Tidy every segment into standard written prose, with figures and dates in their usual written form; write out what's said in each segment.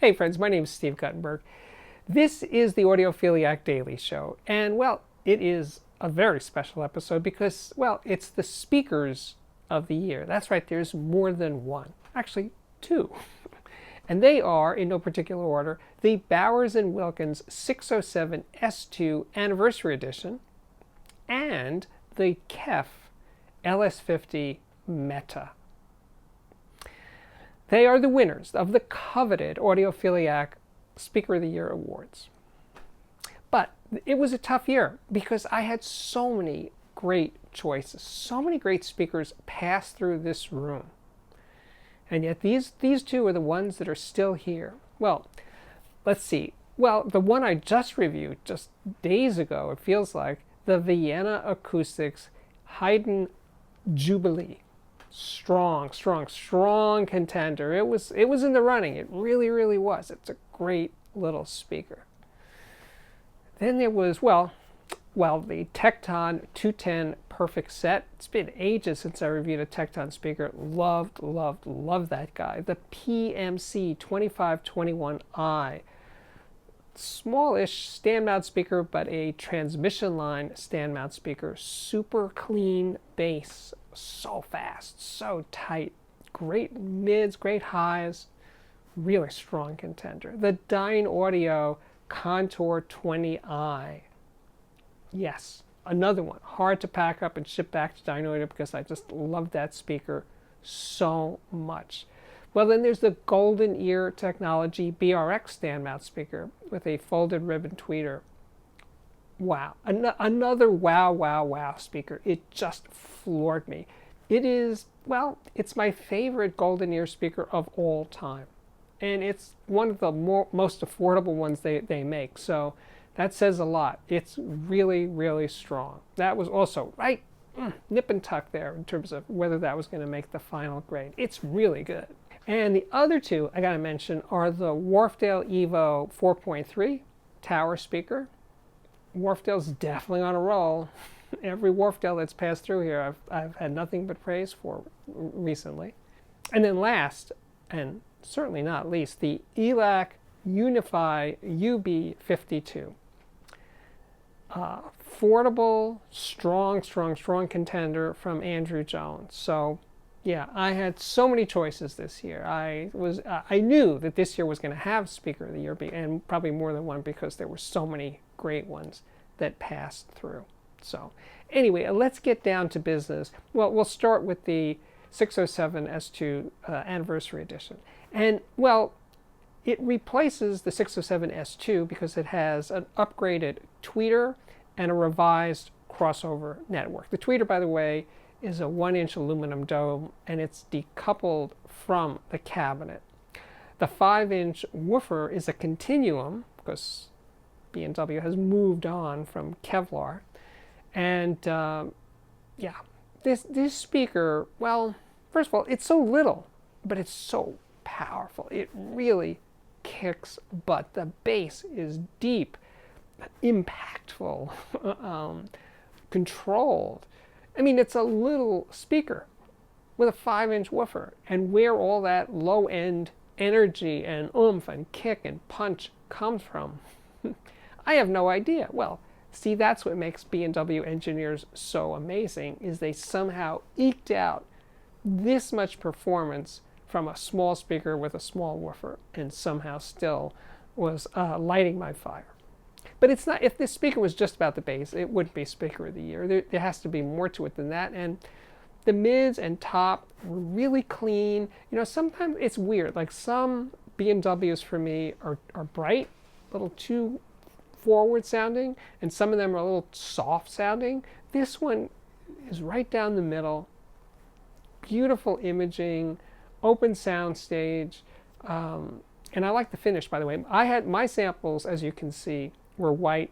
Hey friends, my name is Steve Guttenberg. This is the Audiophiliac Daily Show, and well, it is a very special episode because, well, it's the speakers of the year. That's right, there's more than one. Actually, two. And they are, in no particular order, the Bowers & Wilkins 607 S2 Anniversary Edition and the Kef Ls50 Meta. They are the winners of the coveted Audiophiliac Speaker of the Year Awards. But it was a tough year because I had so many great choices. So many great speakers pass through this room. And yet these two are the ones that are still here. Well, let's see. Well, the one I just reviewed just days ago, it feels like, the Vienna Acoustics Haydn Jubilee. Strong contender. It was in the running. It really was. It's a great little speaker. Then there was, well, the Tecton 210 Perfect Set. It's been ages since I reviewed a Tecton speaker. Loved that guy. The PMC 2521i. Smallish stand mount speaker, but a transmission line stand mount speaker. Super clean bass. So fast, so tight. Great mids, great highs. Really strong contender. The Dynaudio Contour 20i. Yes, another one. Hard to pack up and ship back to Dynaudio because I just love that speaker so much. Well, then there's the Golden Ear Technology BRX stand mount speaker with a folded ribbon tweeter. Wow. Another wow speaker. It just floored me. It is, well, it's my favorite Golden Ear speaker of all time. And it's one of the most affordable ones they make. So that says a lot. It's really strong. That was also right nip and tuck there in terms of whether that was going to make the final grade. It's really good. And the other two I got to mention are the Wharfdale Evo 4.3 tower speaker. Wharfdale's definitely on a roll. Every Wharfdale that's passed through here, I've had nothing but praise for recently. And then last, and certainly not least, the ELAC Unify UB52. Affordable, strong contender from Andrew Jones. So, yeah, I had so many choices this year. I knew that this year was going to have Speaker of the Year, and probably more than one because there were so many great ones that passed through. So anyway, let's get down to business. Well, we'll start with the 607 S2 Anniversary Edition. And, well, it replaces the 607 S2 because it has an upgraded tweeter and a revised crossover network. The tweeter, by the way, is a 1-inch aluminum dome, and it's decoupled from the cabinet. The 5-inch woofer is a continuum because B&W has moved on from Kevlar. And yeah, this speaker, well, first of all, it's so little, but it's so powerful. It really kicks butt. The bass is deep, impactful, controlled. I mean, it's a little speaker with a 5-inch woofer. And where all that low-end energy and oomph and kick and punch comes from, I have no idea. Well, see, that's what makes B&W engineers so amazing, is they somehow eked out this much performance from a small speaker with a small woofer and somehow still was lighting my fire. But it's not, if this speaker was just about the bass, it wouldn't be Speaker of the Year. There has to be more to it than that. And the mids and top were really clean. You know, sometimes it's weird. Like some B&Ws for me are bright, a little too forward sounding, and some of them are a little soft sounding. This one is right down the middle. Beautiful imaging, open sound stage, and I like the finish, by the way. I had my samples, as you can see, were white.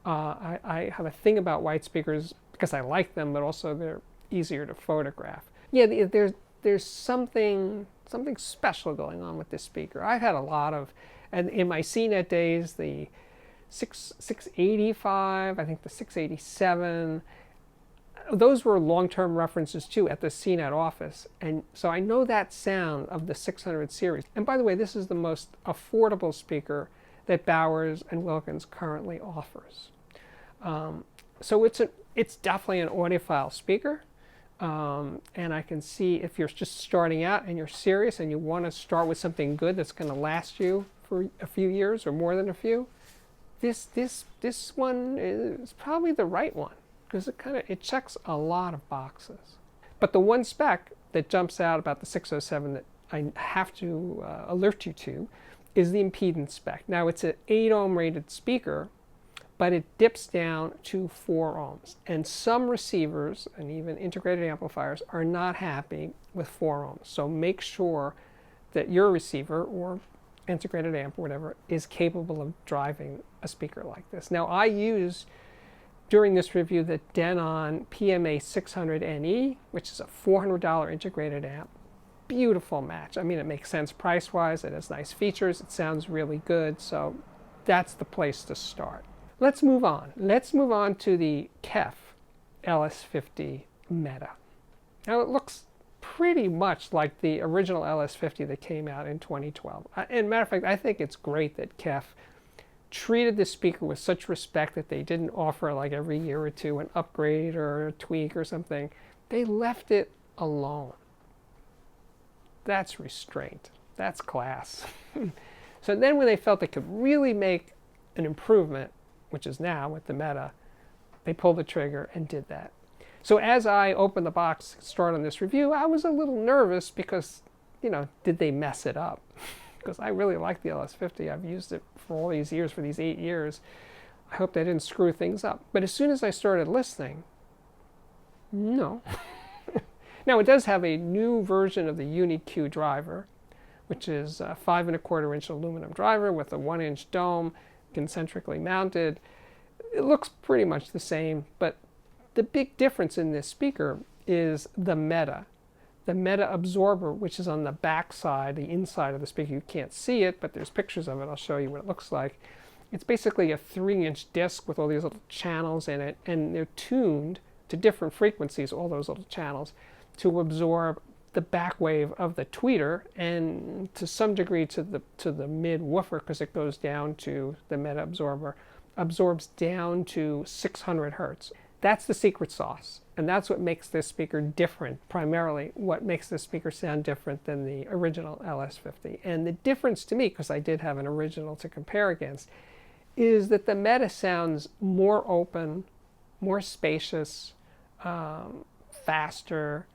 I have a thing about white speakers because I like them, but also they're easier to photograph. Yeah, there's something special going on with this speaker. I've had a lot of, and in my CNET days, the 685, I think the 687, those were long-term references too at the CNET office. And so I know that sound of the 600 series. And by the way, this is the most affordable speaker that Bowers and Wilkins currently offers. So it's definitely an audiophile speaker. And I can see if you're just starting out and you're serious and you want to start with something good that's going to last you for a few years or more than a few, this one is probably the right one, because it checks a lot of boxes. But the one spec that jumps out about the 607 that I have to alert you to is the impedance spec. Now, it's an 8 ohm rated speaker, but it dips down to 4 ohms. And some receivers and even integrated amplifiers are not happy with 4 ohms. So make sure that your receiver or integrated amp or whatever is capable of driving a speaker like this. Now, I use during this review the Denon PMA 600NE, which is a $400 integrated amp. Beautiful match. I mean, it makes sense price-wise. It has nice features. It sounds really good. So that's the place to start. Let's move on. Let's move on to the Kef Ls50 Meta. Now, it looks pretty much like the original Ls50 that came out in 2012. And matter of fact, I think it's great that Kef treated this speaker with such respect that they didn't offer like every year or two an upgrade or a tweak or something. They left it alone. That's restraint. That's class. So then when they felt they could really make an improvement, which is now with the Meta, they pulled the trigger and did that. So as I opened the box, start on this review, I was a little nervous because, did they mess it up? Because I really like the Ls50. I've used it for all these years, for these 8 years. I hope they didn't screw things up. But as soon as I started listening, no. Now, it does have a new version of the Uni-Q driver, which is a 5 1/4 inch aluminum driver with a 1-inch dome, concentrically mounted. It looks pretty much the same, but the big difference in this speaker is the Meta absorber, which is on the back side, the inside of the speaker. You can't see it, but there's pictures of it. I'll show you what it looks like. It's basically a 3-inch disc with all these little channels in it, and they're tuned to different frequencies, all those little channels, to absorb the back wave of the tweeter, and to some degree to the mid woofer, because it goes down to the Meta absorber, absorbs down to 600 hertz. That's the secret sauce, and that's what makes this speaker different, primarily what makes this speaker sound different than the original Ls50. And the difference to me, because I did have an original to compare against, is that the Meta sounds more open, more spacious, faster,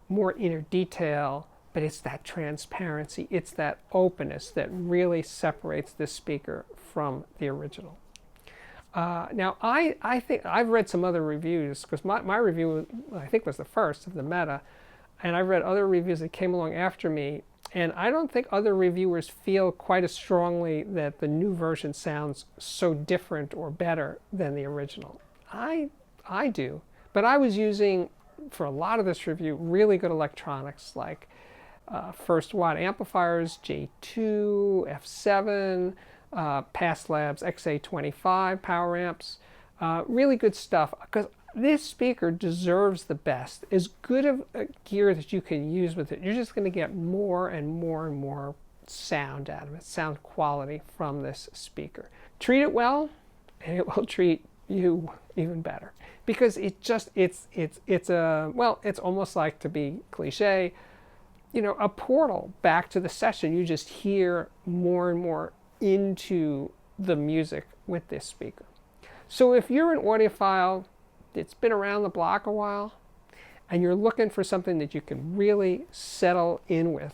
more inner detail, but it's that transparency, it's that openness that really separates this speaker from the original. Now, I think I've read some other reviews, because my review, I think, was the first of the Meta, and I've read other reviews that came along after me, and I don't think other reviewers feel quite as strongly that the new version sounds so different or better than the original. I do, but I was using, for a lot of this review, really good electronics like First Watt amplifiers, J2, F7, Past Labs XA25 power amps, really good stuff, because this speaker deserves the best. As good of a gear that you can use with it, you're just going to get more and more and more sound out of it, sound quality from this speaker. Treat it well, and it will treat you even better, because it's almost like, to be cliche, a portal back to the session. You just hear more and more into the music with this speaker. So if you're an audiophile that's been around the block a while, and you're looking for something that you can really settle in with,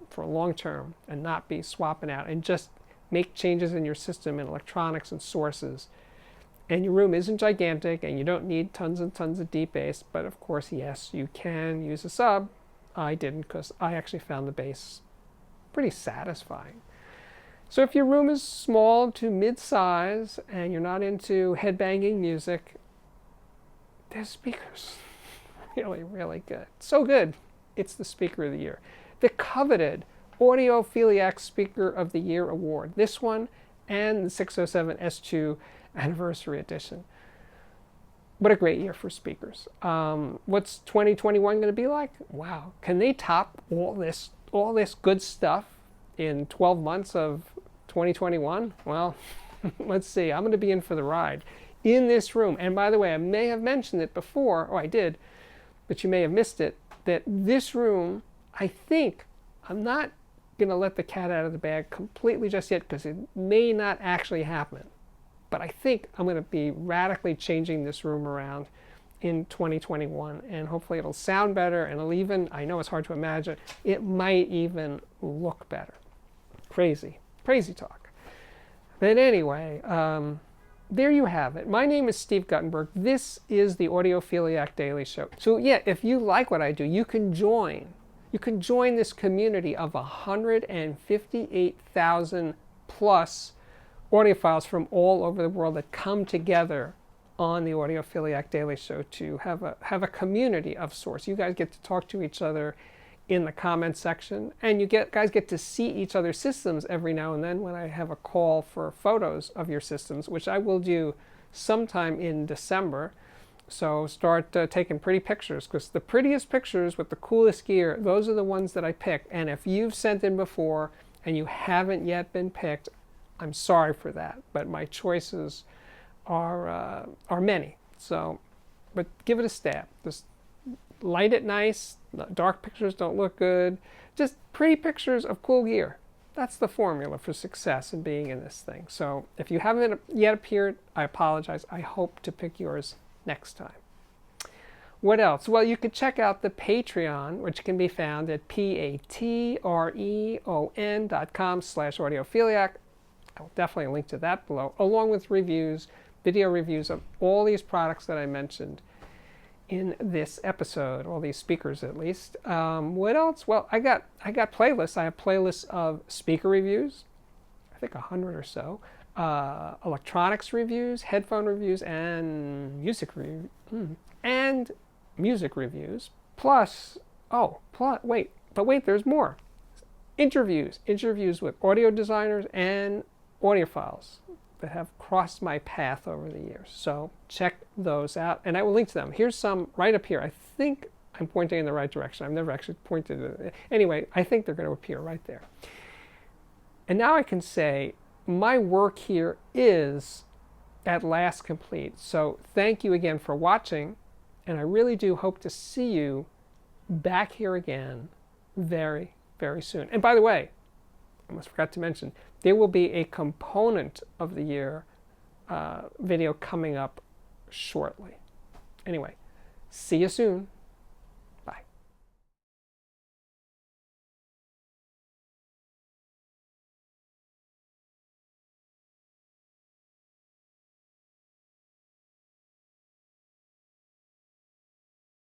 for a long term, and not be swapping out, and just make changes in your system and electronics and sources, and your room isn't gigantic, and you don't need tons and tons of deep bass, but of course, yes, you can use a sub. I didn't, because I actually found the bass pretty satisfying. So if your room is small to mid-size and you're not into headbanging music, this speaker's really, really good. So good, it's the speaker of the year. The coveted Audiophiliac Speaker of the Year award. This one and the 607 S2 Anniversary Edition. what a great year for speakers. What's 2021 going to be like? Wow. Can they top all this good stuff in 12 months of 2021? Well, let's see. I'm going to be in for the ride in this room. And by the way, I may have mentioned it before, or I did, but you may have missed it, that this room, I think, I'm not going to let the cat out of the bag completely just yet because it may not actually happen. But I think I'm going to be radically changing this room around in 2021, and hopefully it'll sound better, and it'll even, I know it's hard to imagine, it might even look better. Crazy talk. But anyway, there you have it. My name is Steve Guttenberg. This is the Audiophiliac Daily Show. So yeah, if you like what I do, you can join this community of 158,000 plus audiophiles from all over the world that come together on the Audiophiliac Daily Show to have a community of sorts. You guys get to talk to each other in the comment section, and you guys get to see each other's systems every now and then when I have a call for photos of your systems, which I will do sometime in December. So start taking pretty pictures, because the prettiest pictures with the coolest gear, those are the ones that I pick. And if you've sent in before and you haven't yet been picked, I'm sorry for that, but my choices are many. So, but give it a stab. Just light it nice. Dark pictures don't look good. Just pretty pictures of cool gear. That's the formula for success in being in this thing. So if you haven't yet appeared, I apologize. I hope to pick yours next time. What else? Well, you could check out the Patreon, which can be found at patreon.com/audiophiliac. I will definitely link to that below, along with reviews, video reviews of all these products that I mentioned in this episode, all these speakers at least. What else? Well, I got playlists. I have playlists of speaker reviews, I think 100 or so, electronics reviews, headphone reviews, and music reviews. Plus, wait, there's more. Interviews with audio designers and audiophiles that have crossed my path over the years. So check those out, and I will link to them. Here's some right up here. I think I'm pointing in the right direction. I've never actually pointed it. Anyway, I think they're going to appear right there. And now I can say my work here is at last complete. So thank you again for watching, and I really do hope to see you back here again very, very soon. And by the way, I almost forgot to mention, there will be a component of the year video coming up shortly. Anyway, see you soon.